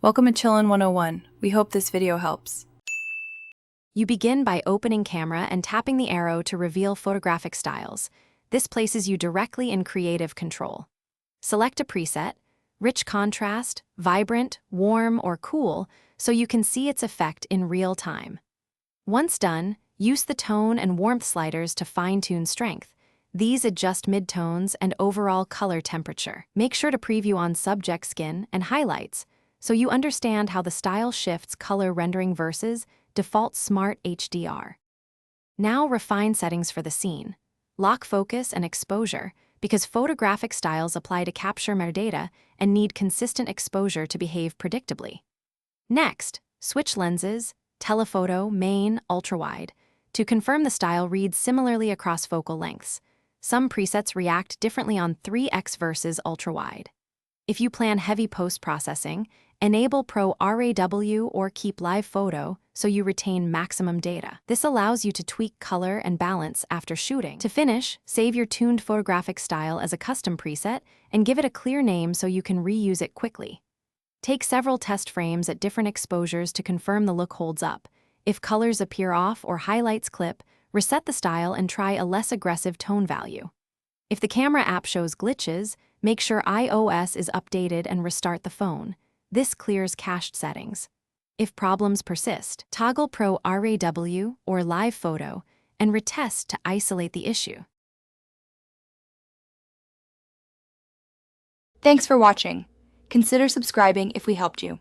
Welcome to Chillin' 101. We hope this video helps. You begin by opening camera and tapping the arrow to reveal photographic styles. This places you directly in creative control. Select a preset, rich contrast, vibrant, warm, or cool, so you can see its effect in real time. Once done, use the tone and warmth sliders to fine-tune strength. These adjust midtones and overall color temperature. Make sure to preview on subject skin and highlights, so you understand how the style shifts color rendering versus default smart HDR. Now refine settings for the scene. Lock focus and exposure, because photographic styles apply to capture metadata and need consistent exposure to behave predictably. Next, switch lenses, telephoto, main, ultrawide. To confirm the style reads similarly across focal lengths. Some presets react differently on 3x versus ultrawide. If you plan heavy post-processing, enable Pro RAW or keep live photo so you retain maximum data. This allows you to tweak color and balance after shooting. To finish, save your tuned photographic style as a custom preset and give it a clear name so you can reuse it quickly. Take several test frames at different exposures to confirm the look holds up. If colors appear off or highlights clip, reset the style and try a less aggressive tone value. If the camera app shows glitches, make sure iOS is updated and restart the phone. This clears cached settings. If problems persist, toggle Pro RAW or Live Photo and retest to isolate the issue. Thanks for watching. Consider subscribing if we helped you.